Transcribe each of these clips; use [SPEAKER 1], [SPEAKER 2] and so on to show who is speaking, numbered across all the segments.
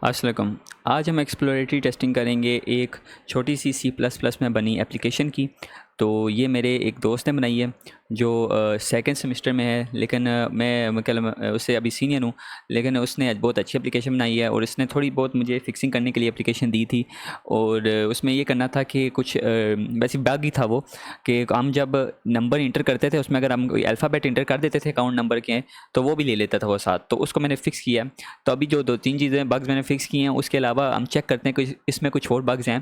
[SPEAKER 1] अस्सलाम। आज हम एक्सप्लोरेटरी टेस्टिंग करेंगे एक छोटी सी C++ में बनी एप्लीकेशन की। तो ये मेरे एक दोस्त ने बनाई है जो सेकंड सेमेस्टर में है, लेकिन मैं मतलब उससे अभी सीनियर हूँ। लेकिन उसने बहुत अच्छी एप्लीकेशन बनाई है और इसने थोड़ी बहुत मुझे फिक्सिंग करने के लिए एप्लीकेशन दी थी। और उसमें ये करना था कि कुछ वैसे बग ही था वो, कि हम जब नंबर इंटर करते थे उसमें अगर हम कोई अल्फ़ाबेट इंटर कर देते थे अकाउंट नंबर के, तो वो भी ले लेता था वो साथ। तो उसको मैंने फ़िक्स किया है। तो अभी जो 2-3 चीज़ें बग्स मैंने फ़िक्स की हैं, उसके अलावा हम चेक करते हैं कि इसमें कुछ और बग्स हैं।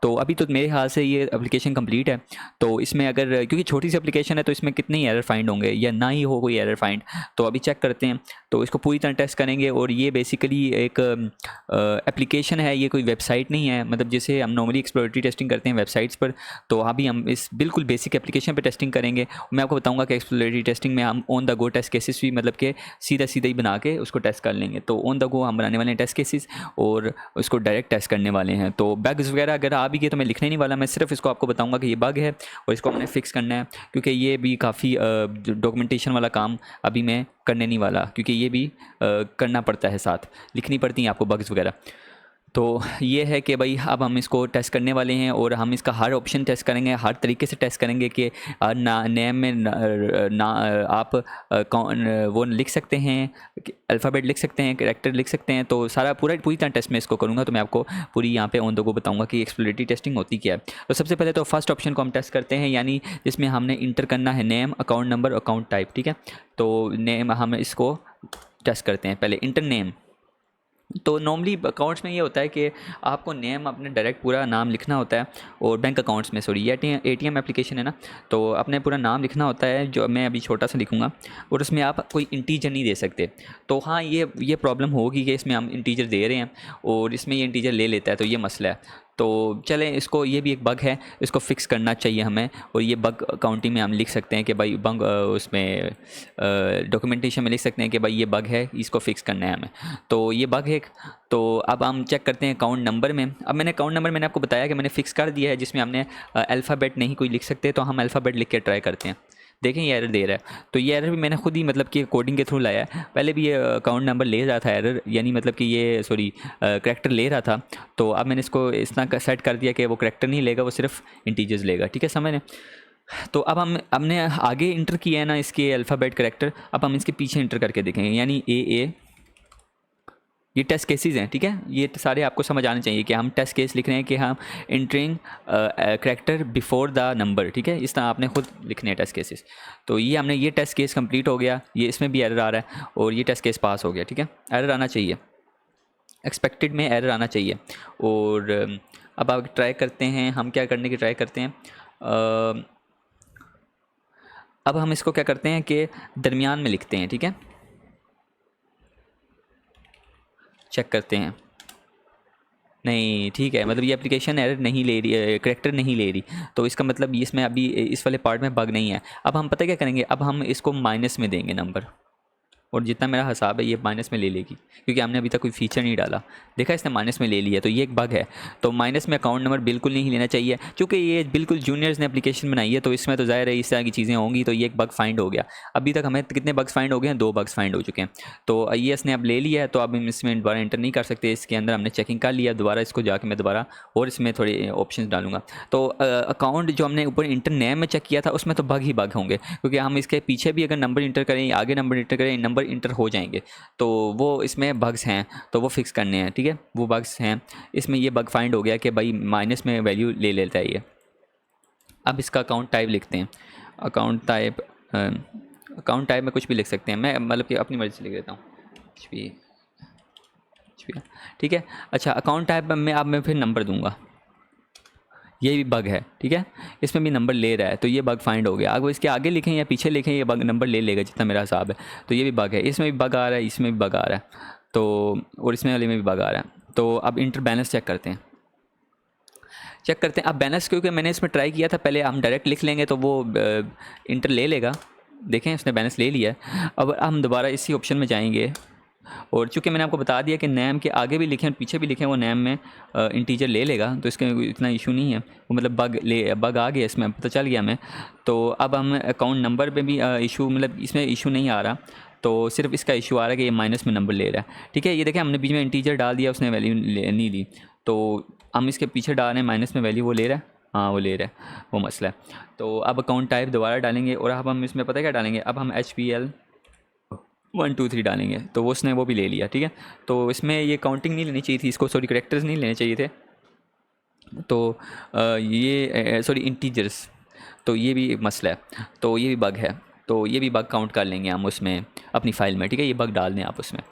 [SPEAKER 1] तो अभी तो मेरे ख्याल से ये एप्लीकेशन कंप्लीट है। तो इसमें अगर, क्योंकि छोटी सी एप्लीकेशन है, तो इसमें कितने ही एरर फाइंड होंगे या ना ही हो कोई एरर फाइंड। तो अभी चेक करते हैं। तो इसको पूरी तरह टेस्ट करेंगे। और ये बेसिकली एक एप्लीकेशन है, ये कोई वेबसाइट नहीं है। मतलब जैसे हम नॉर्मली एक्सप्लोरेटरी टेस्टिंग करते हैं वेबसाइट्स पर, तो अभी हम इस बिल्कुल बेसिक एप्लीकेशन पर टेस्टिंग करेंगे। मैं आपको बताऊंगा कि एक्सप्लोरेटरी टेस्टिंग में हम on the go test cases भी, मतलब कि सीधा सीधा ही बना के उसको टेस्ट कर लेंगे। तो ऑन द गो हम बनाने वाले हैं टेस्ट केसेस और उसको डायरेक्ट टेस्ट करने वाले हैं। तो बग्स वगैरह अगर आ भी गए तो मैं लिखने नहीं वाला, मैं सिर्फ इसको आपको बताऊंगा कि ये बग है और इसको हमने फिक्स करना है। क्योंकि ये भी काफ़ी डॉक्यूमेंटेशन वाला काम अभी मैं करने नहीं वाला, क्योंकि ये भी करना पड़ता है, साथ लिखनी पड़ती हैं आपको बग्स वगैरह। तो ये है कि भाई अब हम इसको टेस्ट करने वाले हैं और हम इसका हर ऑप्शन टेस्ट करेंगे, हर तरीके से टेस्ट करेंगे कि नेम में आप कौन वो लिख सकते हैं, अल्फ़ाबेट लिख सकते हैं, कैरेक्टर लिख सकते हैं। तो सारा पूरी तरह टेस्ट में इसको करूँगा। तो मैं आपको पूरी यहाँ पे ऑन द गो बताऊँगा कि एक्सप्लोरेटरी टेस्टिंग होती क्या है। तो सबसे पहले तो फर्स्ट ऑप्शन को हम टेस्ट करते हैं, यानी जिसमें हमने इंटर करना है name, account number, account type. ठीक है, तो नेम हम इसको टेस्ट करते हैं। पहले इंटर नेम। तो नॉर्मली अकाउंट्स में ये होता है कि आपको नेम अपने डायरेक्ट पूरा नाम लिखना होता है। और बैंक अकाउंट्स में, सॉरी, ये ATM एप्लीकेशन है ना, तो अपने पूरा नाम लिखना होता है, जो मैं अभी छोटा सा लिखूँगा। और उसमें आप कोई इंटीजर नहीं दे सकते। तो हाँ, ये प्रॉब्लम होगी कि इसमें हम इंटीजर दे रहे हैं और इसमें ये इंटीजर ले लेता है, तो ये मसला है। तो चलें, इसको, ये भी एक बग है, इसको फिक्स करना चाहिए हमें। और ये बग काउंटिंग में हम लिख सकते हैं कि भाई बग, उसमें डॉक्यूमेंटेशन में लिख सकते हैं कि भाई ये बग है, इसको फिक्स करना है हमें। तो ये बग है। तो अब हम चेक करते हैं अकाउंट नंबर में। अब मैंने अकाउंट नंबर, मैंने आपको बताया कि मैंने फिक्स कर दिया है, जिसमें हमने अल्फ़ाबेट नहीं कोई लिख सकते, तो हम अल्फ़ाबेट लिख के ट्राई करते हैं। देखें ये एरर दे रहा है। तो ये एरर भी मैंने खुद ही, मतलब कि कोडिंग के थ्रू लाया है। पहले भी ये अकाउंट नंबर ले रहा था एरर, यानी मतलब कि ये, सॉरी, करैक्टर ले रहा था। तो अब मैंने इसको इस तरह सेट कर दिया कि वो करैक्टर नहीं लेगा, वो सिर्फ इंटीजर्स लेगा। ठीक है, समझ रहे हैं? तो अब हमने आगे इंटर किया है ना इसके अल्फ़ाबेट करैक्टर, अब हम इसके पीछे इंटर करके देखेंगे, यानी ए। ये टेस्ट केसेस हैं। ठीक है, ये सारे आपको समझ आने चाहिए कि हम टेस्ट केस लिख रहे हैं कि हम entering character before the number. ठीक है, इस तरह आपने खुद लिखने हैं टेस्ट केसेस। तो ये हमने, ये टेस्ट केस कंप्लीट हो गया, ये इसमें भी एरर आ रहा है और ये टेस्ट केस पास हो गया। ठीक है, एरर आना चाहिए, एक्सपेक्टेड में एरर आना चाहिए। और अब आप ट्राई करते हैं, हम क्या करने की ट्राई करते हैं। अब हम इसको क्या करते हैं कि दरमियान में लिखते हैं। ठीक है, चेक करते हैं। नहीं, ठीक है, मतलब ये एप्लीकेशन एरर नहीं ले रही, करैक्टर नहीं ले रही। तो इसका मतलब इसमें अभी इस वाले पार्ट में बग नहीं है। अब हम पता क्या करेंगे, अब हम इसको माइनस में देंगे नंबर, और जितना मेरा हिसाब है ये माइनस में ले लेगी, क्योंकि हमने अभी तक कोई फीचर नहीं डाला। देखा, इसने माइनस में ले लिया, तो ये एक बग है। तो माइनस में अकाउंट नंबर बिल्कुल नहीं लेना चाहिए, क्योंकि ये बिल्कुल जूनियर्स ने एप्लीकेशन बनाई है, तो इसमें तो ज़ाहिर है इस तरह की चीज़ें होंगी। तो ये एक बग फाइंड हो गया। अभी तक हमें कितने बग्स फाइंड हो गए हैं? 2 बग्स फाइंड हो चुके हैं। तो ये इसने अब ले लिया है, तो अब हम इसमें दोबारा एंटर नहीं कर सकते। इसके अंदर हमने चेकिंग कर लिया, दोबारा इसको जाके मैं दोबारा और इसमें थोड़े ऑप्शन डालूंगा। तो अकाउंट जो हमने ऊपर इंटर नेम में चेक किया था, उसमें तो बग ही बग होंगे, क्योंकि हम इसके पीछे भी अगर नंबर इंटर करें, आगे नंबर इंटर करें, नंबर इंटर हो जाएंगे। तो वो इसमें बग्स हैं, तो वो फिक्स करने हैं। ठीक है, वो बग्स हैं। इसमें ये बग फाइंड हो गया कि भाई माइनस में वैल्यू ले लेता है ये। अब इसका अकाउंट टाइप लिखते हैं। अकाउंट टाइप, अकाउंट टाइप में कुछ भी लिख सकते हैं, मैं मतलब कि अपनी मर्ज़ी से लिख देता हूँ, कुछ भी। ठीक है, अच्छा, अकाउंट टाइप में अब मैं फिर नंबर दूंगा। ये भी बग है। ठीक है, इसमें भी नंबर ले रहा है, तो ये बग फाइंड हो गया। अगर इसके आगे लिखें या पीछे लिखें, ये बग नंबर ले लेगा जितना मेरा हिसाब है। तो ये भी बग है, इसमें भी बग आ रहा है, इसमें भी बग आ रहा है। तो और इसमें वाले में भी बग आ रहा है। तो अब इंटर बैलेंस चेक करते हैं। अब बैलेंस, क्योंकि मैंने इसमें ट्राई किया था, पहले हम डायरेक्ट लिख लेंगे तो वो इंटर ले लेगा। देखें, उसने बैलेंस ले लिया है। अब हम दोबारा इसी ऑप्शन में जाएंगे, और चूँकि मैंने आपको बता दिया कि नेम के आगे भी लिखें और पीछे भी लिखें, वो नेम में इंटीजर ले लेगा, तो इसके इतना इशू नहीं है। वो मतलब बग आ गया, इसमें पता चल गया हमें। तो अब हम अकाउंट नंबर पे भी इशू, मतलब इसमें इशू नहीं आ रहा। तो सिर्फ इसका इशू आ रहा है कि ये माइनस में नंबर ले रहा है, ठीक है। ये देखें हमने बीच में इंटीजर डाल दिया, उसने वैल्यू नहीं ली, तो हम इसके पीछे डाल रहे हैं माइनस में वैल्यू, वो ले रहा है, हाँ वो ले रहा है, वो मसला है। तो अब अकाउंट टाइप दोबारा डालेंगे और अब हम इसमें पता है क्या डालेंगे, अब हम HPL 1 2 3 डालेंगे, तो वो उसने वो भी ले लिया, ठीक है। तो इसमें ये काउंटिंग नहीं लेनी चाहिए थी इसको, सॉरी करेक्टर्स नहीं लेने चाहिए थे, तो ये सॉरी इंटीजर्स, तो ये भी एक मसला है, तो ये भी बग है, तो ये भी बग काउंट कर लेंगे हम उसमें अपनी फ़ाइल में, ठीक है। ये बग डाल दें आप उसमें।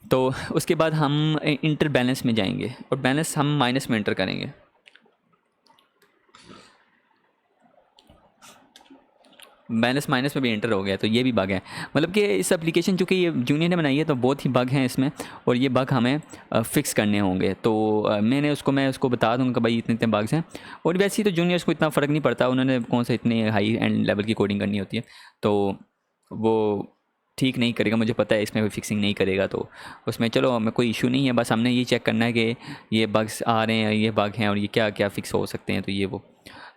[SPEAKER 1] तो उसके बाद हम इंटर बैलेंस में जाएंगे और बैलेंस हम माइनस में इंटर करेंगे। बैलेंस माइनस में भी इंटर हो गया, तो ये भी बग है। मतलब कि इस एप्लीकेशन चूँकि ये जूनियर ने बनाई है तो बहुत ही बग हैं इसमें, और ये बग हमें फ़िक्स करने होंगे। तो मैं उसको बता दूँगा कि भाई इतने इतने बग्स हैं, और वैसे ही तो जूनियर्स को इतना फ़र्क नहीं पड़ता, उन्होंने कौन सा इतनी हाई एंड लेवल की कोडिंग करनी होती है, तो वो ठीक नहीं करेगा, मुझे पता है इसमें कोई फिक्सिंग नहीं करेगा, तो उसमें चलो हमें कोई इशू नहीं है। बस हमने ये चेक करना है कि ये बग्स आ रहे हैं, ये बग हैं और ये क्या क्या फ़िक्स हो सकते हैं, तो ये वो,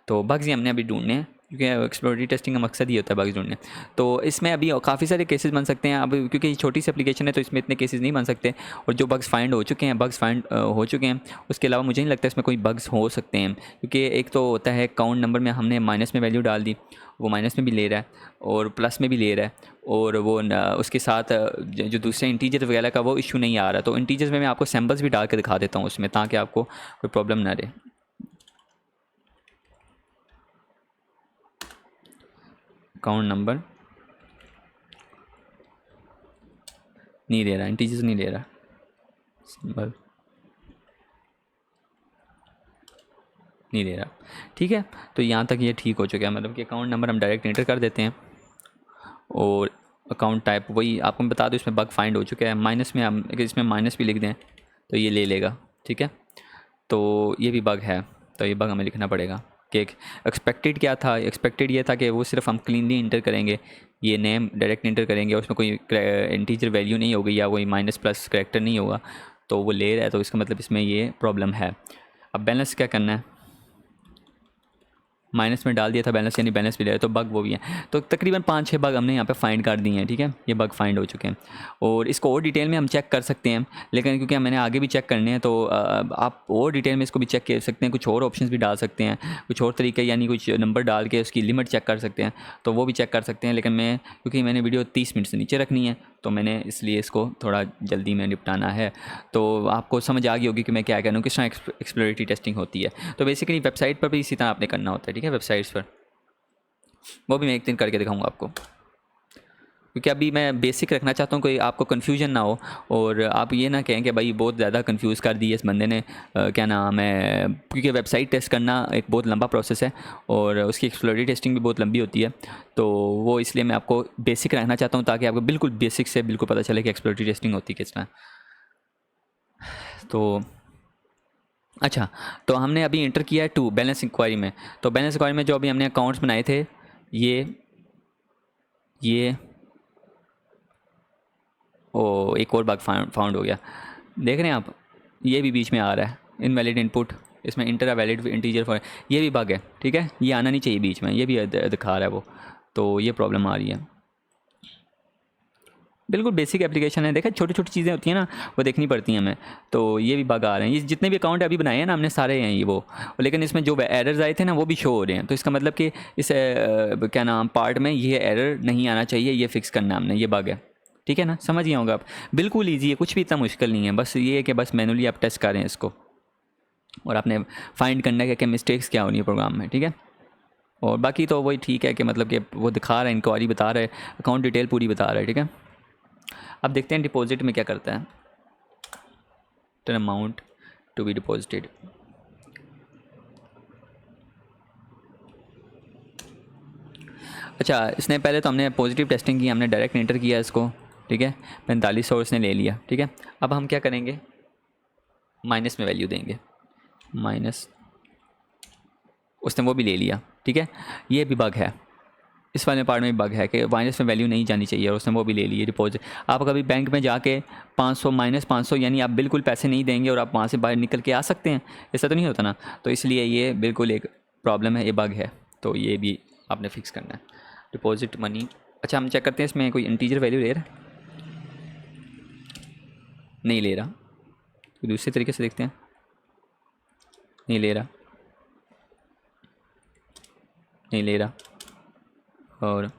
[SPEAKER 1] तो बग्स ही हमने अभी ढूंढने हैं, क्योंकि एक्सप्लोरेटरी टेस्टिंग का मकसद ही होता है बग्स ढूंढने। तो इसमें अभी काफ़ी सारे केसेस बन सकते हैं, अब क्योंकि ये छोटी सी एप्लीकेशन है तो इसमें इतने केसेस नहीं बन सकते, और जो बग्स फाइंड हो चुके हैं, उसके अलावा मुझे नहीं लगता इसमें कोई बग्स हो सकते हैं, क्योंकि एक तो होता है काउंट नंबर में हमने माइनस में वैल्यू डाल दी, वो माइनस में भी ले रहा है और प्लस में भी ले रहा है, और वो उसके साथ जो दूसरे इंटीजर वगैरह का वो इशू नहीं आ रहा। तो इंटीजर्स में मैं आपको सैम्पल्स भी डाल के दिखा देता हूँ उसमें, ताकि आपको कोई प्रॉब्लम ना रहे। काउंट नंबर नहीं ले रहा, इंटीजर्स नहीं ले रहा, सिंबल नहीं ले रहा, ठीक है। तो यहाँ तक ये ठीक हो चुका है, मतलब कि अकाउंट नंबर हम डायरेक्ट इंटर कर देते हैं, और अकाउंट टाइप वही आपको मैं बता दूँ, इसमें बग फाइंड हो चुका है। माइनस में हम अगर इसमें माइनस भी लिख दें तो ये ले लेगा, ठीक है। तो ये भी बग है, तो ये बग हमें लिखना पड़ेगा कि एक्सपेक्टेड क्या था। एक्सपेक्टेड ये था कि वो सिर्फ हम क्लीनली इंटर करेंगे, ये नेम डायरेक्ट इंटर करेंगे, उसमें कोई इंटीजर वैल्यू नहीं होगी या कोई माइनस प्लस करेक्टर नहीं होगा, तो वो ले रहा है, तो इसका मतलब इसमें ये प्रॉब्लम है। अब बैलेंस क्या करना है, माइनस में डाल दिया था बैलेंस, यानी बैलेंस भी ले रहा है, तो बग वो भी है। तो तकरीबन 5-6 बग हमने यहाँ पे फाइंड कर दिए हैं, ठीक है। ये बग फाइंड हो चुके हैं, और इसको और डिटेल में हम चेक कर सकते हैं, लेकिन क्योंकि मैंने आगे भी चेक करने हैं, तो आप और डिटेल में इसको भी चेक कर सकते हैं, कुछ और ऑप्शंस भी डाल सकते हैं, कुछ और तरीके, यानी कुछ नंबर डाल के उसकी लिमिट चेक कर सकते हैं, तो वो भी चेक कर सकते हैं। लेकिन मैं क्योंकि मैंने वीडियो 30 मिनट से नीचे रखनी है, तो मैंने इसलिए इसको थोड़ा जल्दी में निपटाना है। तो आपको समझ आ गई होगी कि मैं क्या कह रहा हूँ, किस तरह एक्सप्लोरेटरी टेस्टिंग होती है। तो बेसिकली वेबसाइट पर भी इसी तरह आपने करना होता है, ठीक है। वेबसाइट्स पर वो भी मैं एक दिन करके दिखाऊंगा आपको, क्योंकि अभी मैं बेसिक रखना चाहता हूँ, कोई आपको कन्फ्यूजन ना हो, और आप ये ना कहें कि भाई बहुत ज़्यादा कंफ्यूज कर दी इस बंदे ने, क्या नाम है, क्योंकि वेबसाइट टेस्ट करना एक बहुत लंबा प्रोसेस है, और उसकी एक्सप्लोरेटरी टेस्टिंग भी बहुत लंबी होती है। तो वो इसलिए मैं आपको बेसिक रखना चाहता हूँ, ताकि आपको बिल्कुल बेसिक से बिल्कुल पता चले कि एक्सप्लोरेटरी टेस्टिंग होती है किस तरह। तो अच्छा, तो हमने अभी इंटर किया है 2 बैलेंस इंक्वायरी में। तो बैलेंस इंक्वायरी में जो अभी हमने अकाउंट्स बनाए थे, ये ओ एक और बग फाउंड हो गया, देख रहे हैं आप, ये भी बीच में आ रहा है, इनवैलिड इनपुट, इसमें इंटर वैलिड इंटीजर फॉर, ये भी बग है, ठीक है। ये आना नहीं चाहिए बीच में, ये भी दिखा रहा है वो, तो ये प्रॉब्लम आ रही है। बिल्कुल बेसिक एप्लीकेशन है, देखा छोटी छोटी चीज़ें होती हैं ना, वो देखनी पड़ती हैं हमें। तो ये भी बग आ रहे हैं, ये जितने भी अकाउंट अभी बनाए हैं ना हमने सारे हैं ये वो, लेकिन इसमें जो एरर्स आए थे ना वो भी शो हो रहे हैं। तो इसका मतलब कि इस क्या नाम पार्ट में ये एरर नहीं आना चाहिए, ये फिक्स करना हमने, ये बग है, ठीक है ना। समझ गए होंगे आप, बिल्कुल ईजी है, कुछ भी इतना मुश्किल नहीं है, बस ये है कि बस मैनुअली आप टेस्ट करें इसको, और आपने फाइंड करना है कि मिस्टेक्स क्या हो रही है प्रोग्राम में, ठीक है। और बाकी तो वही ठीक है कि मतलब कि वो दिखा रहा है, इंक्वायरी बता रहा है, अकाउंट डिटेल पूरी बता रहा है, ठीक है। अब देखते हैं डिपॉजिट में क्या करता है, ton amount to be deposited. अच्छा, इसने पहले तो हमने पॉजिटिव टेस्टिंग की, हमने डायरेक्ट इंटर किया इसको, ठीक है। 4500 इसने ले लिया, ठीक है। अब हम क्या करेंगे, माइनस में वैल्यू देंगे, माइनस, उसने वो भी ले लिया, ठीक है। ये भी बग है, इस वाले पार्ट में भी बग है कि माइनस में वैल्यू नहीं जानी चाहिए, और उसने वो भी ले ली डिपॉजिट। आप कभी बैंक में जाके 500 -500 यानी आप बिल्कुल पैसे नहीं देंगे और आप वहाँ से बाहर निकल के आ सकते हैं, ऐसा तो नहीं होता ना। तो इसलिए ये बिल्कुल एक प्रॉब्लम है, ये बग है, तो ये भी आपने फिक्स करना है। डिपॉजिट मनी, अच्छा हम चेक करते हैं इसमें कोई इंटीजर वैल्यू ले रहा है, नहीं ले रहा। तो दूसरे तरीके से देखते हैं, नहीं ले रहा, नहीं ले रहा, और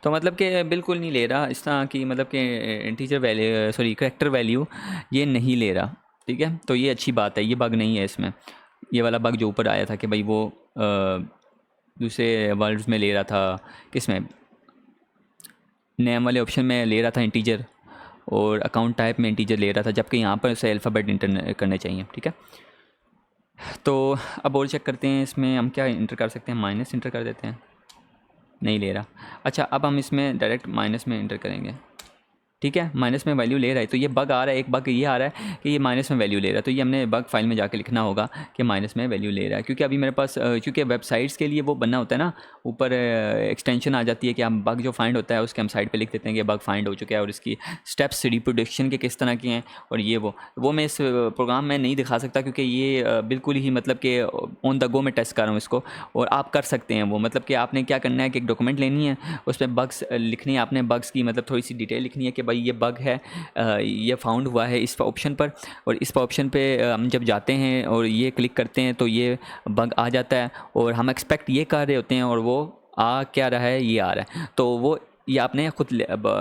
[SPEAKER 1] तो मतलब कि बिल्कुल नहीं ले रहा इस तरह की, मतलब कि integer value sorry character value ये नहीं ले रहा। ठीक है, तो ये अच्छी बात है, ये बग नहीं है इसमें। ये वाला बग जो ऊपर आया था कि भाई वो दूसरे वर्ड्स में ले रहा था, किस में, नेम वाले ऑप्शन में ले रहा था इंटीजर, और अकाउंट टाइप में इंटीजर ले रहा था, जबकि यहाँ पर उसे अल्फ़ाबेट इंटर करने चाहिए। ठीक है, तो अब और चेक करते हैं इसमें हम क्या इंटर कर सकते हैं, माइनस इंटर कर देते हैं, नहीं ले रहा। अच्छा अब हम इसमें डायरेक्ट माइनस में इंटर करेंगे। ठीक है, माइनस में वैल्यू ले रहा है, तो ये बग आ रहा है, एक बग ये आ रहा है कि ये माइनस में वैल्यू ले रहा है। तो ये हमने बग फाइल में जाके लिखना होगा कि माइनस में वैल्यू ले रहा है, क्योंकि अभी मेरे पास क्योंकि वेबसाइट्स के लिए वो बनना होता है ना, ऊपर एक्सटेंशन आ जाती है कि हम बग जो फाइंड होता है उसके हम साइड पे लिख देते हैं कि बग फाइंड हो चुका है, और इसकी स्टेप्स रिप्रोडक्शन के किस तरह के हैं, और ये वो मैं इस प्रोग्राम में नहीं दिखा सकता, क्योंकि ये बिल्कुल ही मतलब कि ऑन द गो में टेस्ट कर रहा हूँ इसको। और आप कर सकते हैं वो, मतलब कि आपने क्या करना है कि एक डॉक्यूमेंट लेनी है, उसमें बग्स लिखनी है आपने, बग्स की मतलब थोड़ी सी डिटेल लिखनी है कि भाई ये बग है, ये फाउंड हुआ है इस ऑप्शन पर, और इस ऑप्शन पे हम जब जाते हैं और ये क्लिक करते हैं तो ये बग आ जाता है, और हम एक्सपेक्ट ये कर रहे होते हैं और वो आ क्या रहा है, ये आ रहा है। तो वो ये आपने खुद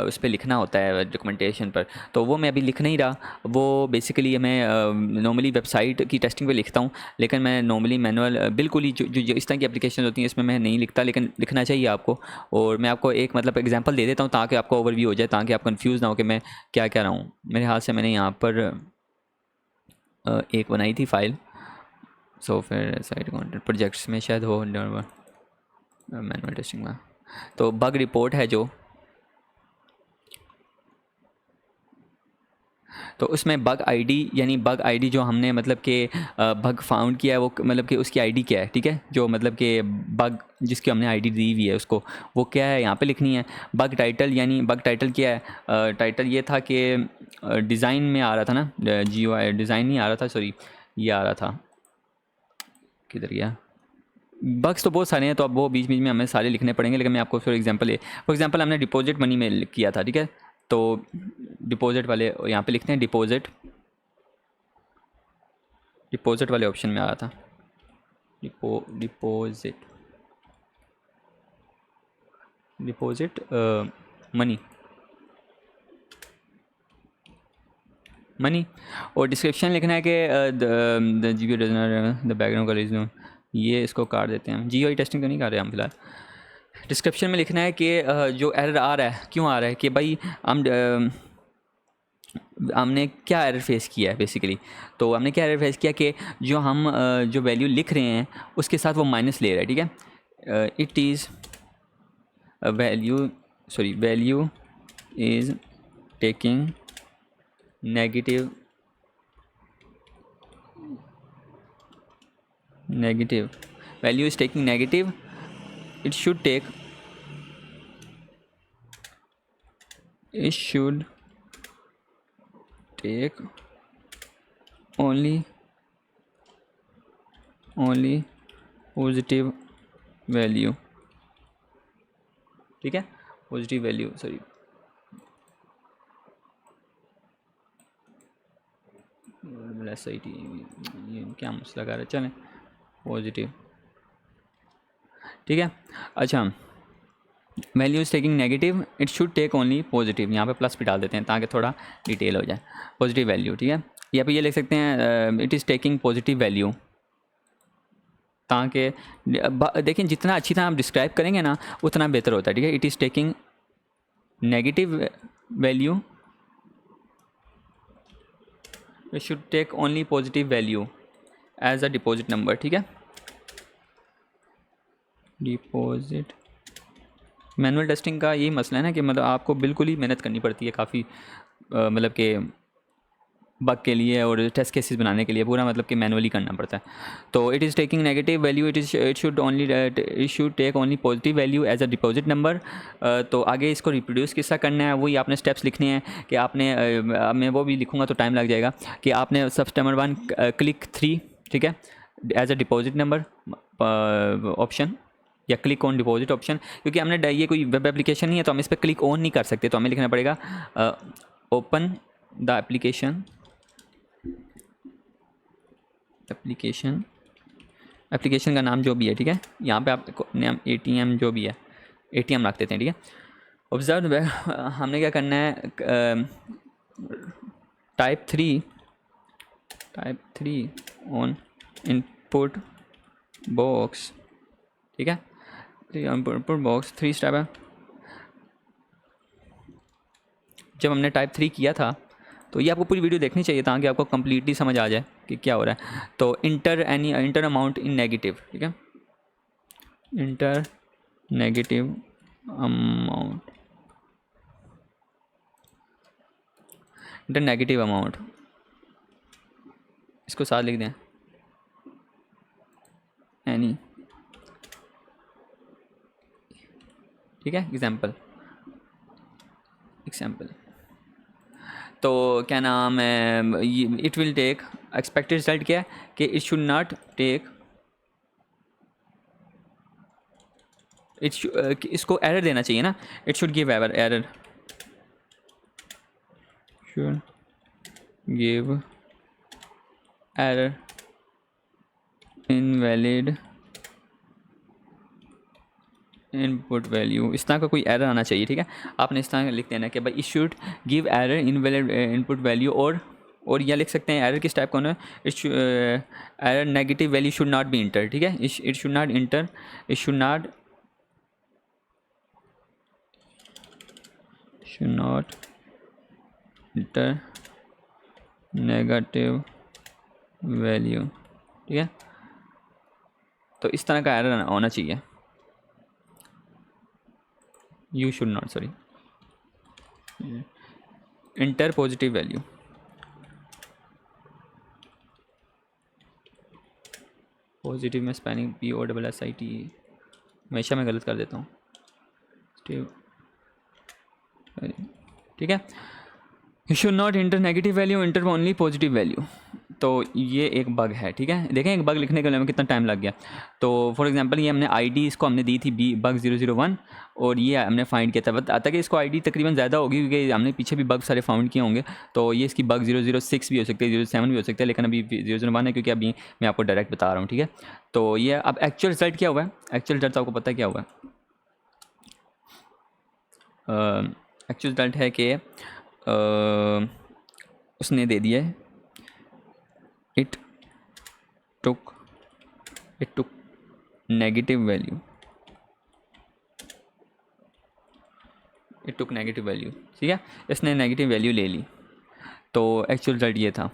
[SPEAKER 1] उस पर लिखना होता है डॉक्यूमेंटेशन पर, तो वो मैं अभी लिख नहीं रहा। वो बेसिकली मैं नॉर्मली वेबसाइट की टेस्टिंग पे लिखता हूँ, लेकिन मैं नॉर्मली मैनुअल बिल्कुल ही जो इस तरह की एप्लीकेशन होती हैं इसमें मैं नहीं लिखता, लेकिन लिखना चाहिए आपको। और मैं आपको एक मतलब एग्जांपल दे देता हूँ ताकि आपको ओवरव्यू हो जाए, ताकि आप कंफ्यूज ना हो कि मैं क्या कह रहा हूँ। मेरे हाथ से मैंने यहाँ पर एक बनाई थी फाइल, सो फिर साइट कॉन्टेंट प्रोजेक्ट्स में शायद हो मैनुअल टेस्टिंग में, तो बग रिपोर्ट है जो, तो उसमें बग आईडी, यानी बग आईडी जो हमने मतलब कि बग फाउंड किया है वो मतलब कि उसकी आईडी क्या है। ठीक है, जो मतलब कि बग जिसकी हमने आईडी दी हुई है उसको वो क्या है यहाँ पे लिखनी है। बग टाइटल, यानी बग टाइटल क्या है, टाइटल ये था कि डिज़ाइन में आ रहा था ना, GUI डिज़ाइन नहीं आ रहा था, सॉरी ये आ रहा था, किधर गया, बग्स तो बहुत सारे हैं, तो अब वो बीच बीच में हमें सारे लिखने पड़ेंगे, लेकिन मैं आपको फॉर एग्जांपल हमने डिपॉजिट मनी में किया था। ठीक है, तो डिपॉजिट वाले यहाँ पे लिखते हैं, डिपॉजिट वाले ऑप्शन में आ रहा था, डिपॉजिट मनी, और डिस्क्रिप्शन लिखना है कि the GUI does not the background colour is no, ये इसको काट देते हैं, GUI टेस्टिंग तो नहीं कर रहे हम फिलहाल। डिस्क्रिप्शन में लिखना है कि जो एरर आ रहा है क्यों आ रहा है, कि भाई हमने क्या एरर फेस किया है बेसिकली। तो हमने क्या एरर फेस किया कि जो हम जो वैल्यू लिख रहे हैं उसके साथ वो माइनस ले रहा है। ठीक है, it is value is taking negative value is taking negative, it should take only positive value. ठीक है, पॉजिटिव वैल्यू, सॉरी ये क्या मसला कर रहा है, चलें पॉजिटिव। ठीक है, अच्छा value is taking negative, it should take only positive, यहाँ पे प्लस भी डाल देते हैं ताकि थोड़ा डिटेल हो जाए, पॉजिटिव वैल्यू। ठीक है, यहाँ पे ये लिख सकते हैं it is taking positive value, ताकि देखें जितना अच्छी तरह आप डिस्क्राइब करेंगे ना उतना बेहतर होता है। ठीक है, it is taking negative value, it should take only positive value as a deposit number. ठीक है, डिपॉजिट मैनुअल टेस्टिंग का यही मसला है ना कि मतलब आपको बिल्कुल ही मेहनत करनी पड़ती है काफ़ी, मतलब कि बग के लिए और टेस्ट केसेस बनाने के लिए पूरा मतलब कि मैनुअली करना पड़ता है। तो it is taking negative value, it should take only positive value as a deposit number. तो आगे इसको रिप्रोड्यूस किसका करना है वही आपने स्टेप्स लिखने हैं कि आपने मैं वो भी लिखूँगा तो टाइम लग जाएगा, कि आपने सब स्टेप नंबर 1 क्लिक 3, ठीक है, as a deposit number option, या क्लिक ऑन डिपॉजिट ऑप्शन, क्योंकि हमने ये कोई वेब एप्लीकेशन नहीं है तो हम इस पर क्लिक ऑन नहीं कर सकते, तो हमें लिखना पड़ेगा ओपन द एप्लीकेशन, एप्लीकेशन का नाम जो भी है, ठीक है। यहाँ पे आप नाम ATM जो भी है, ATM रख देते हैं, ठीक है। ऑब्जर्व हमने क्या करना है, टाइप 3 ऑन इनपुट बॉक्स, ठीक है। इनपुट बॉक्स 3 स्टेप है। जब हमने टाइप 3 किया था तो ये आपको पूरी वीडियो देखनी चाहिए ताकि आपको कम्प्लीटली समझ आ जाए कि क्या हो रहा है। तो इंटर अमाउंट इन नेगेटिव, ठीक है, inter negative amount, inter negative amount, इसको साथ लिख दें, एनी, ठीक है, एग्जाम्पल। तो क्या नाम है, it will take, expected result क्या है कि इट शुड नॉट टेक, इसको एरर देना चाहिए ना, it should give error, should give error, invalid input value, इस तरह का कोई एरर आना चाहिए, ठीक है। आपने इस तरह लिख देना कि भाई it should give error invalid input value, और यह लिख सकते हैं एरर किस टाइप का होना है, error negative value should not be inter, ठीक है। It should not inter, it should not inter negative value, ठीक है। तो इस तरह का एरर होना चाहिए, you should not, sorry, inter positive value, positive में स्पेलिंग POSSIT, हमेशा मैं गलत कर देता हूँ, ठीक है। You should not inter negative value, inter only positive value. तो ये एक बग है, ठीक है। देखें एक बग लिखने के लिए हमें कितना टाइम लग गया। तो फॉर एग्जांपल ये हमने आईडी इसको हमने दी थी बग 001, और ये हमने फाइंड किया था, बताया कि इसको आईडी तकरीबन ज़्यादा होगी क्योंकि हमने पीछे भी बग सारे फाउंड किए होंगे। तो ये इसकी बग 006 भी हो सकती है, 07 भी हो सकता है, लेकिन अभी 001 है क्योंकि अभी मैं आपको डायरेक्ट बता रहा हूँ, ठीक है। तो ये अब एक्चुअल रिजल्ट क्या हुआ है, एक्चुअल रिजल्ट आपको पता है क्या हुआ है, एक्चुअल रिजल्ट है कि उसने दे दिया है इट टुक नेगेटिव वैल्यू, ठीक है, इसने नेगेटिव वैल्यू ले ली। तो एक्चुअल रिजल्ट ये था।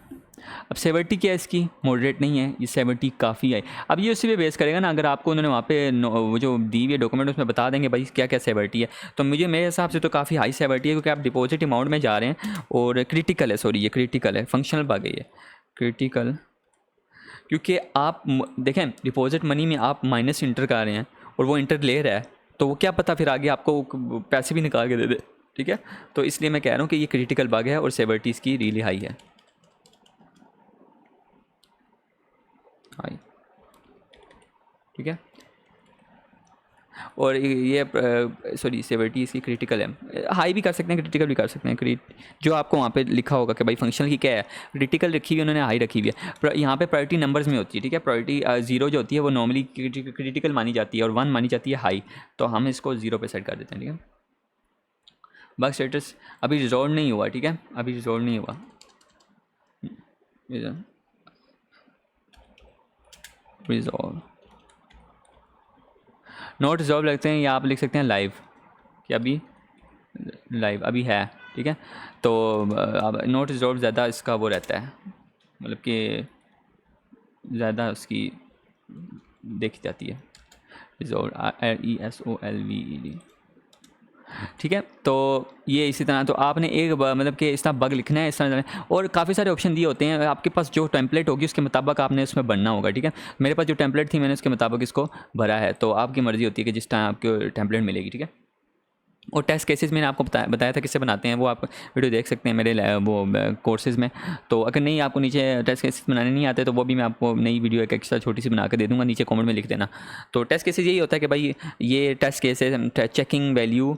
[SPEAKER 1] अब सेवर्टी क्या है इसकी, मॉडरेट नहीं है, ये सेवर्टी काफ़ी है। अब ये उसी पे बेस करेगा ना, अगर आपको उन्होंने वहाँ पे वो जो दी हुई डॉक्यूमेंट उसमें बता देंगे भाई क्या क्या सेवर्टी है, तो मेरे हिसाब से तो काफ़ी हाई सेवर्टी है, क्योंकि आप डिपॉजिट अमाउंट में जा रहे हैं और क्रिटिकल है, सॉरी ये क्रिटिकल है, फंक्शनल बग है ये क्रिटिकल, क्योंकि आप देखें डिपॉजिट मनी में आप माइनस इंटर कर रहे हैं और वो इंटर ले रहा है, तो वो क्या पता फिर आगे आपको पैसे भी निकाल के दे दे, ठीक है। तो इसलिए मैं कह रहा हूँ कि ये क्रिटिकल बग है और सेवर्टी इसकी रियली हाई है, हाई, ठीक है। और ये सॉरी सेवर्टी इसकी क्रिटिकल है, हाई भी कर सकते हैं क्रिटिकल भी कर सकते हैं, जो आपको वहाँ पे लिखा होगा कि भाई फंक्शनल की क्या है, क्रिटिकल रखी हुई उन्होंने, हाई रखी हुई है। यहाँ पे प्रायोरिटी नंबर्स में होती है, ठीक है। प्रायोरिटी 0 जो होती है वो नॉर्मली क्रिटिकल मानी जाती है और 1 मानी जाती है हाई, तो हम इसको 0 पे सेट कर देते हैं, ठीक है। बग स्टेटस अभी रिजॉल्व नहीं हुआ, ठीक है, अभी रिजॉल्व नहीं हुआ, रिजॉल्व नोट रिजॉल्व लगते हैं, या आप लिख सकते हैं लाइव, कि अभी लाइव अभी है, ठीक है। तो अब नोट रिजॉल्व ज़्यादा इसका वो रहता है, मतलब कि ज़्यादा उसकी देखी जाती है, रिजॉल्व RESOLVED, ठीक है। तो ये इसी तरह, तो आपने एक मतलब कि इस तरह बग लिखना है इस तरह, और काफ़ी सारे ऑप्शन दिए होते हैं, आपके पास जो टेम्पलेट होगी उसके मुताबिक आपने इसमें बनना होगा, ठीक है। मेरे पास जो टेम्पलेट थी मैंने उसके मुताबिक इसको भरा है, तो आपकी मर्ज़ी होती है कि जिस टाइम आपको टेम्पलेट मिलेगी, ठीक है। और टेस्ट केसेस मैंने आपको बताया था किससे बनाते हैं, वो आप वीडियो देख सकते हैं मेरे वो कोर्सेज़ में। तो अगर नहीं आपको नीचे टेस्ट केसेस बनाने नहीं आते तो वो भी मैं आपको नई वीडियो एक एक्स्ट्रा छोटी सी बना के दे दूँगा, नीचे कमेंट में लिख देना। तो टेस्ट केसेस यही होता है कि भाई ये test cases checking value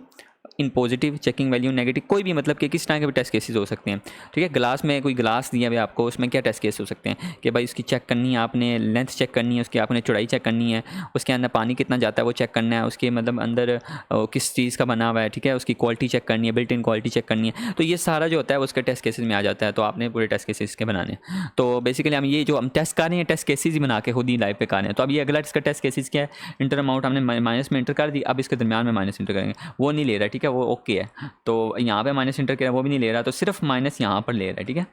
[SPEAKER 1] in positive, checking value negative, कोई भी मतलब कि किस तरह के भी टेस्ट केसेस हो सकते हैं। ठीक है, ग्लास में कोई ग्लास दिया हुआ आपको, उसमें क्या टेस्ट केस हो सकते हैं कि भाई उसकी चेक करनी है आपने, लेंथ चेक करनी है उसकी, आपने चौड़ाई चेक करनी है, उसके अंदर पानी कितना जाता है वो चेक करना है, उसके मतलब अंदर किस चीज़ का बना हुआ है। ठीक है, उसकी क्वालिटी चेक करनी है, बिल्ट इन क्वालिटी चेक करनी है। तो ये सारा जो होता है उसके टेस्ट केसेस में आ जाता है। तो आपने पूरे टेस्ट केसेस के बनाने। तो बेसिकली हम ये जो हम टेस्ट कर रहे हैं टेस्ट केसेस ही बना के खुद ही लाइव पे कर रहे हैं। तो अब ये अगला इसका टेस्ट केसेस क्या है, इंटर अमाउंट हमने माइनस में इंटर कर दी, अब इसके दरमियान में माइनस इंटर करेंगे, वो नहीं ले रहा। ठीक है, वो ओके है। तो यहाँ पे माइनस इंटर किया वो भी नहीं ले रहा, तो सिर्फ माइनस यहाँ पर ले रहा है। ठीक है,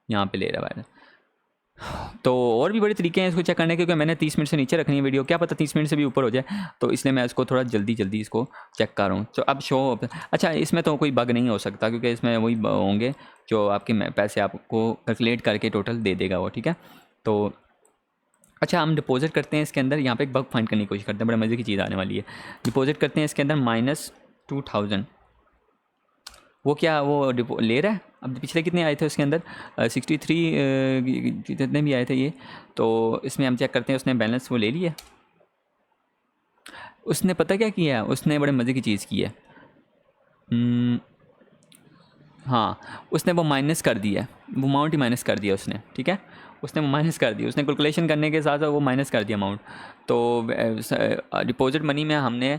[SPEAKER 1] यहाँ पे ले रहा है माइनस। तो और भी बड़े तरीके हैं इसको चेक करने के, क्योंकि मैंने 30 मिनट से नीचे रखनी है वीडियो, क्या पता 30 मिनट से भी ऊपर हो जाए, तो इसलिए मैं इसको थोड़ा जल्दी इसको चेक कर रहा हूँ। तो अब शो, अच्छा इसमें तो कोई बग नहीं हो सकता क्योंकि इसमें वही होंगे जो आपके पैसे आपको कैलकुलेट करके टोटल दे देगा वो। ठीक है, तो अच्छा हम डिपॉजिट करते हैं इसके अंदर, यहाँ पे एक बग फाइंड करने की कोशिश करते हैं, बड़े मज़े की चीज़ आने वाली है। डिपॉजिट करते हैं इसके अंदर -2000, वो क्या वो ले रहा है। अब पिछले कितने आए थे उसके अंदर 63 जितने भी आए थे ये, तो इसमें हम चेक करते हैं उसने बैलेंस वो ले लिया। उसने पता क्या किया है, उसने बड़े मज़े की चीज़ की है। हाँ, उसने वो माइनस कर दिया, वो अमाउंट ही माइनस कर दिया उसने। ठीक है, उसने वो माइनस कर दिया, उसने कैलकुलेशन करने के साथ साथ वो माइनस कर दिया अमाउंट। तो डिपॉजिट मनी में हमने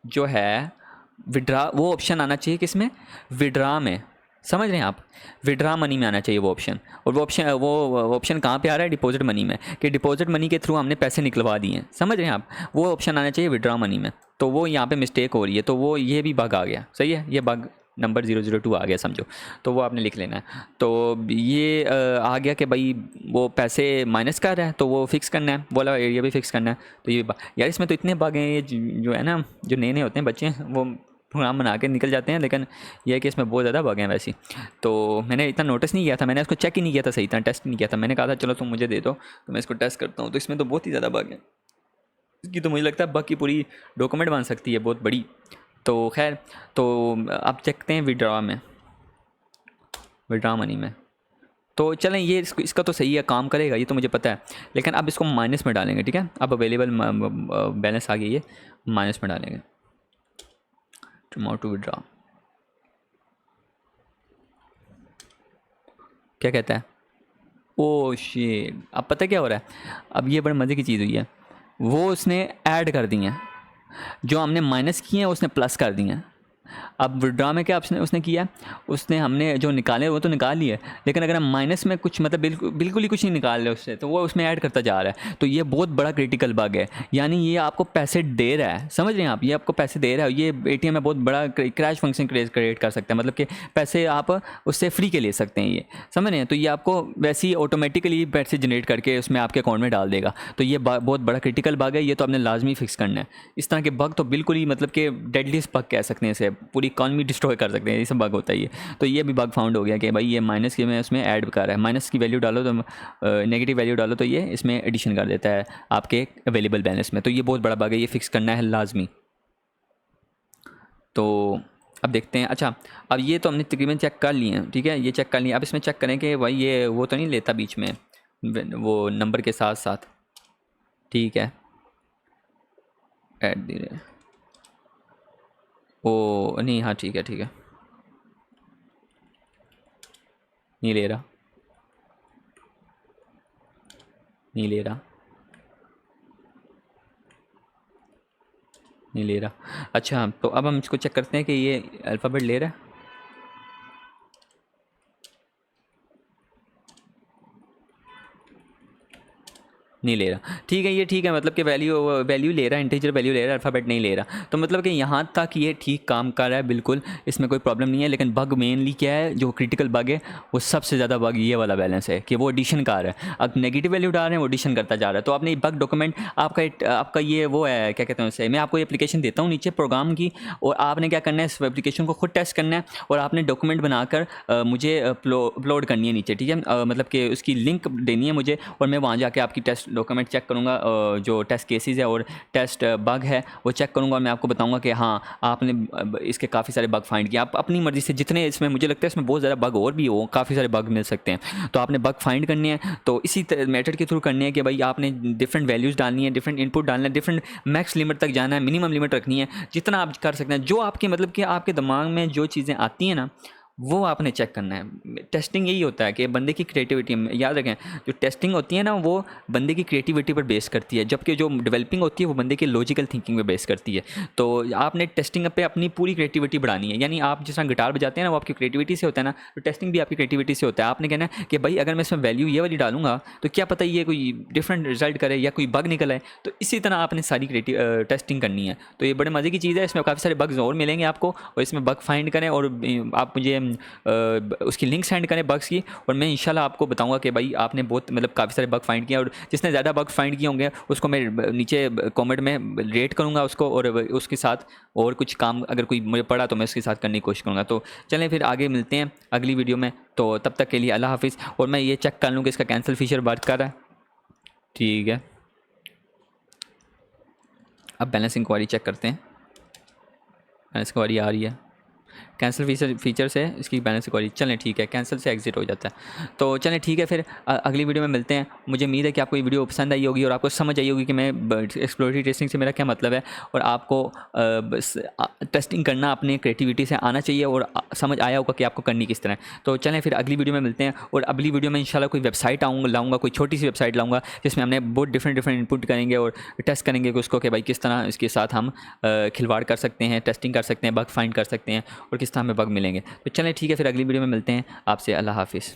[SPEAKER 1] जो है विड्रा, वो ऑप्शन आना चाहिए किसमें, विड्रा में, समझ रहे हैं आप, विड्रा मनी में आना चाहिए वो ऑप्शन। और वो ऑप्शन कहाँ पे आ रहा है, डिपॉजिट मनी में, कि डिपॉजिट मनी के थ्रू हमने पैसे निकलवा दिए हैं, समझ रहे हैं आप, वो ऑप्शन आना चाहिए विड्रा मनी में। तो वो यहाँ पे मिस्टेक हो रही है, तो वो ये भी बग आ गया। सही है, ये बग नंबर 002 आ गया समझो, तो वो आपने लिख लेना है। तो ये आ गया कि भाई वो पैसे माइनस कर रहा है, तो वो फिक्स करना है, बोला एरिया भी फिक्स करना है। तो ये यार इसमें तो इतने बग हैं, ये जो है ना, जो नए होते हैं बच्चे वो प्रोग्राम बना के निकल जाते हैं, लेकिन यह है कि इसमें बहुत ज़्यादा बग हैं वैसे। तो मैंने इतना नोटिस नहीं किया था, मैंने इसको चेक ही नहीं किया था सही तरह, टेस्ट नहीं किया था। मैंने कहा था चलो तुम मुझे दे दो तो मैं इसको टेस्ट करता हूँ। तो इसमें तो बहुत ही ज़्यादा बग है, इसकी तो मुझे लगता है बग की पूरी डॉक्यूमेंट बन सकती है बहुत बड़ी। तो खैर, तो आप देखते हैं विड्रा में, विड्रा मनी में। तो चलें ये इसका तो सही है, काम करेगा ये तो मुझे पता है, लेकिन अब इसको माइनस में डालेंगे। ठीक है, अब अवेलेबल बैलेंस आ गई, ये माइनस में डालेंगे, टू विड्रा। क्या कहता है, ओ शिट, अब पता क्या हो रहा है, अब ये बड़े मज़े की चीज़ हुई है, वो उसने ऐड कर दी हैं, जो हमने माइनस किए हैं उसने प्लस कर दिए हैं। अब विड्रॉ में क्या उसने किया, उसने हमने जो निकाले वो तो निकाल लिए, लेकिन अगर हम माइनस में कुछ मतलब बिल्कुल ही कुछ नहीं निकाल रहे उससे, तो वो उसमें ऐड करता जा रहा है। तो ये बहुत बड़ा क्रिटिकल बग है, यानी ये आपको पैसे दे रहा है, समझ रहे हैं आप, ये आपको पैसे दे रहा है। ये एटीएम में बहुत बड़ा क्रैश फंक्शन क्रिएट कर सकता है, मतलब कि पैसे आप उससे फ्री के ले सकते हैं, ये समझ रहे हैं। तो ये आपको वैसे ही ऑटोमेटिकली पैसे जनरेट करके उसमें आपके अकाउंट में डाल देगा। तो ये बहुत बड़ा क्रिटिकल बग है, ये तो आपने लाजमी फिक्स करना है। इस तरह के बग तो बिल्कुल ही मतलब कि डेडलीस्ट बग कह सकते हैं इसे, पूरी इकॉनमी डिस्ट्रॉय कर सकते हैं, ये सब बग होता है ये। तो ये भी बग फाउंड हो गया कि भाई ये माइनस के में उसमें ऐड कर रहा है, माइनस की वैल्यू डालो तो नेगेटिव वैल्यू डालो तो ये इसमें एडिशन कर देता है आपके अवेलेबल बैलेंस में। तो ये बहुत बड़ा बग है, ये फिक्स करना है लाजमी। तो अब देखते हैं, अच्छा अब ये तो हमने तकरीबन चेक कर लिए हैं, ठीक है, ये चेक कर लिए। अब इसमें चेक करें कि भाई ये वो तो नहीं लेता बीच में वो नंबर के साथ साथ, ठीक है, ऐड दी रहे, ओ नहीं, हाँ ठीक है ठीक है, नहीं ले रहा, नहीं ले रहा, नहीं ले रहा। अच्छा तो अब हम इसको चेक करते हैं कि ये अल्फ़ाबेट ले रहा है, नहीं ले रहा, ठीक है, ये ठीक है, मतलब कि वैल्यू ले रहा है, इंटीजर वैल्यू ले रहा है, अल्फ़ाबेट नहीं ले रहा। तो मतलब कि यहाँ तक ये ठीक काम कर रहा है, बिल्कुल इसमें कोई प्रॉब्लम नहीं है। लेकिन बग मेनली क्या है, जो क्रिटिकल बग है वो सबसे ज़्यादा बग ये वाला बैलेंस है कि वो एडिशन कर रहा है। अब नेगेटिव वैल्यू डाल रहे हैं, वो एडिशन करता जा रहा है। तो आपने बग डॉक्यूमेंट आपका ये वो है, क्या कहते हैं उसे, मैं आपको एप्लीकेशन देता हूँ नीचे प्रोग्राम की, और आपने क्या करना है, इस एप्लीकेशन को खुद टेस्ट करना है, और आपने डॉक्यूमेंट बनाकर मुझे अपलोड करनी है नीचे, ठीक है, मतलब कि उसकी लिंक देनी है मुझे, और मैं वहाँ जाके आपकी टेस्ट डॉक्यूमेंट चेक करूँगा, जो टेस्ट केसेस है और टेस्ट बग है वो चेक करूँगा और मैं आपको बताऊँगा कि हाँ आपने इसके काफ़ी सारे बग फाइंड किए। आप अपनी मर्ज़ी से जितने इसमें, मुझे लगता है इसमें बहुत ज़्यादा बग और भी हो, काफ़ी सारे बग मिल सकते हैं, तो आपने बग फाइंड करने हैं तो इसी मेथड के थ्रू करने हैं कि भाई आपने डिफरेंट वैल्यूज़ डालनी है, डिफरेंट इनपुट डालना है, डिफरेंट मैक्स लिमिट तक जाना है, मिनिमम लिमिट रखनी है, जितना आप कर सकते हैं, जो आपके मतलब कि आपके दिमाग में जो चीज़ें आती हैं ना वो आपने चेक करना है। टेस्टिंग यही होता है कि बंदे की क्रिएटिविटी में, याद रखें जो टेस्टिंग होती है ना वो बंदे की क्रिएटिविटी पर बेस करती है, जबकि जो डेवलपिंग होती है वो बंदे के लॉजिकल थिंकिंग पे बेस करती है। तो आपने टेस्टिंग पे अपनी पूरी क्रिएटिविटी बढ़ानी है, यानी आप जिस तरह गिटार बजाते हैं ना वो आपकी क्रिएटिविटी से होता है ना, तो टेस्टिंग भी आपकी क्रिएटिविटी से होता है। आपने कहना है कि भाई अगर मैं इसमें वैल्यू ये वाली डालूंगा तो क्या पता ये कोई डिफरेंट रिजल्ट करे या कोई बग निकल आए, तो इसी तरह आपने सारी क्रिएटिव टेस्टिंग करनी है। तो ये बड़े मज़े की चीज़ है, इसमें काफ़ी सारे बग्स और मिलेंगे आपको, और इसमें बग फाइंड करें और आप मुझे उसकी लिंक सेंड करें बग्स की, और मैं इंशाल्लाह आपको बताऊंगा कि भाई आपने बहुत मतलब काफ़ी सारे बग फाइंड किए, और जिसने ज़्यादा बग फाइंड किए होंगे उसको मैं नीचे कमेंट में रेट करूंगा उसको, और उसके साथ और कुछ काम अगर कोई मुझे पड़ा तो मैं उसके साथ करने की कोशिश करूँगा। तो चलें फिर आगे मिलते हैं अगली वीडियो में, तो तब तक के लिए अल्लाह हाफिज़। और मैं ये चेक कर लूँ कि इसका कैंसिल फीचर वर्क कर रहा है, ठीक है। अब बैलेंस इंक्वायरी चेक करते हैं, बैलेंस इंक्वायरी आ रही है, कैंसिल फीचर से इसकी बैलेंस इंक्वायरी, चलें ठीक है, कैंसिल से एग्जिट हो जाता है। तो चलें ठीक है, फिर अगली वीडियो में मिलते हैं। मुझे उम्मीद है कि आपको ये वीडियो पसंद आई होगी और आपको समझ आई होगी कि मैं एक्सप्लोरेटरी टेस्टिंग से मेरा क्या मतलब है, और आपको टेस्टिंग करना अपने क्रिएटिविटी से आना चाहिए, और समझ आया होगा कि आपको करनी किस तरह है। तो चलें फिर अगली वीडियो में मिलते हैं, और अगली वीडियो में इंशाल्लाह कोई वेबसाइट लाऊंगा, कोई छोटी सी वेबसाइट लाऊंगा जिसमें हमने बहुत डिफरेंट इनपुट करेंगे और टेस्ट करेंगे कि उसको कि भाई किस तरह इसके साथ हम खिलवाड़ कर सकते हैं, टेस्टिंग कर सकते हैं, बग फाइंड कर सकते हैं, और किस तरह हमें बग मिलेंगे। तो चलें ठीक है, फिर अगली वीडियो में मिलते हैं आपसे। अल्लाह हाफिज़।